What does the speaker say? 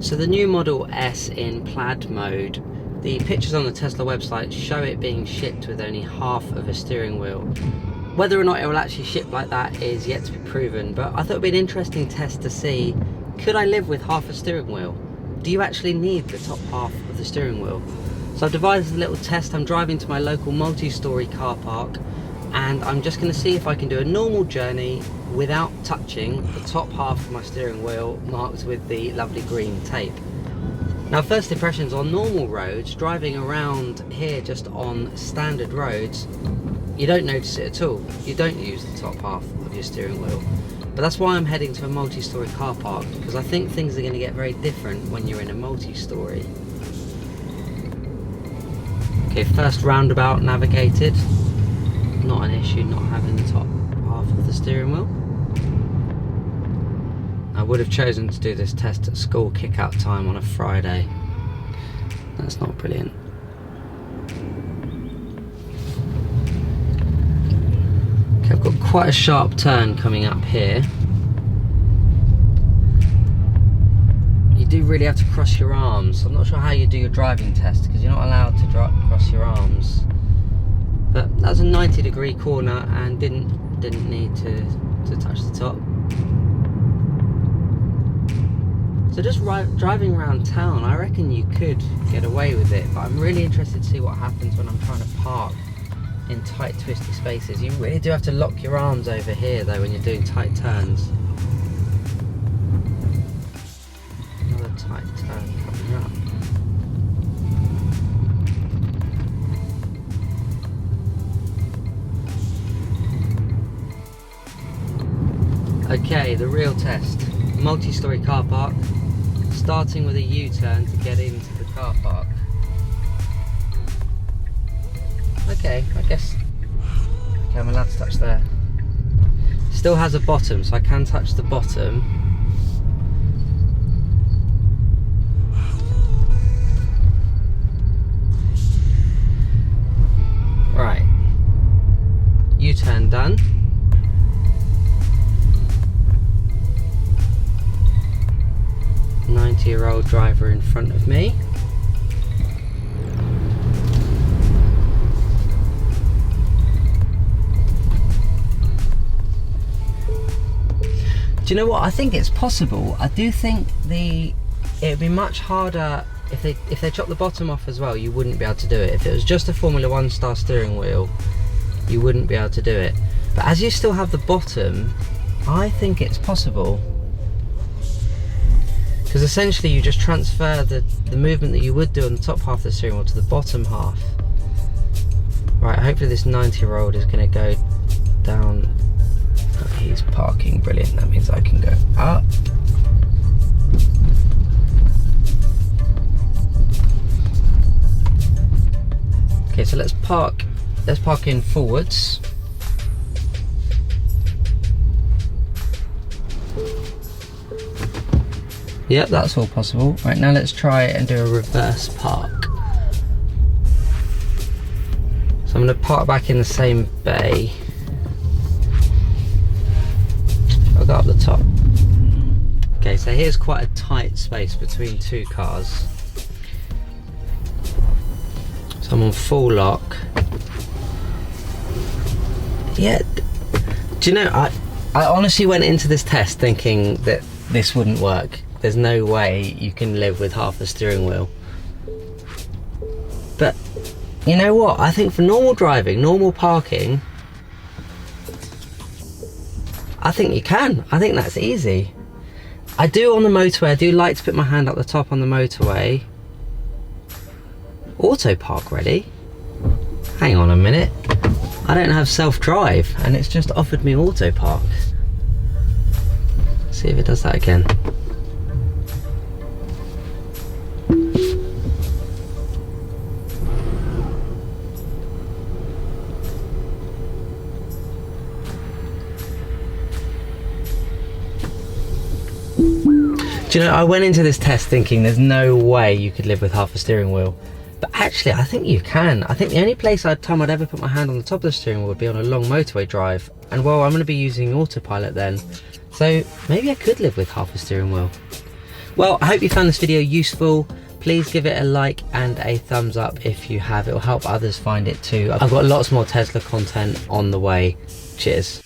So the new Model S in plaid mode, the pictures on the Tesla website show it being shipped with only half of a steering wheel. Whether or not it will actually ship like that is yet to be proven, but I thought it would be an interesting test to see, could I live with half a steering wheel? Do you actually need the top half of the steering wheel? So I've devised a little test. I'm driving to my local multi-storey car park, and I'm just going to see if I can do a normal journey without touching the top half of my steering wheel marked with the lovely green tape. Now, first impressions on normal roads, driving around here just on standard roads, you don't notice it at all. You don't use the top half of your steering wheel. But that's why I'm heading to a multi-storey car park, because I think things are going to get very different when you're in a multi-storey. Okay, first roundabout navigated. Not an issue not having the top half of the steering wheel. I would have chosen to do this test at school kick-out time on a Friday. That's not brilliant. Okay, I've got quite a sharp turn coming up here. You do really have to cross your arms. I'm not sure how you do your driving test because you're not allowed to cross your arms. But that's a 90-degree corner and didn't need to touch the top. So just driving around town, I reckon you could get away with it, but I'm really interested to see what happens when I'm trying to park in tight, twisty spaces. You really do have to lock your arms over here though when you're doing tight turns. Another tight turn coming up. Okay, the real test. Multi-storey car park, starting with a U-turn to get into the car park. Okay, I guess. Okay, I'm allowed to touch there. Still has a bottom, so I can touch the bottom. Right. U-turn done. Year-old driver in front of me. Do you know what? I think it's possible. I do think it would be much harder if they chop the bottom off as well. You wouldn't be able to do it. If it was just a Formula 1 style steering wheel, you wouldn't be able to do it. But as you still have the bottom, I think it's possible. Because essentially you just transfer the movement that you would do on the top half of the steering wheel to the bottom half. Right, hopefully this 90-year-old is going to go down. Oh, he's parking, brilliant. That means I can go up. Okay, so let's park in forwards. Yep, that's all possible. Right, now let's try and do a reverse park. So I'm going to park back in the same bay. I'll go up the top. Okay, so here's quite a tight space between two cars. So I'm on full lock. Yeah, do you know, I honestly went into this test thinking that this wouldn't work. There's no way you can live with half the steering wheel. But you know what? I think for normal driving, normal parking, I think you can. I think that's easy. I do on the motorway, I do like to put my hand up the top on the motorway. Auto park ready? Hang on a minute. I don't have self-drive and it's just offered me auto park. Let's see if it does that again. Do you know, I went into this test thinking there's no way you could live with half a steering wheel. But actually, I think you can. I think the only time I'd ever put my hand on the top of the steering wheel would be on a long motorway drive. And well, I'm going to be using autopilot then. So maybe I could live with half a steering wheel. Well, I hope you found this video useful. Please give it a like and a thumbs up if you have. It will help others find it too. I've got lots more Tesla content on the way. Cheers.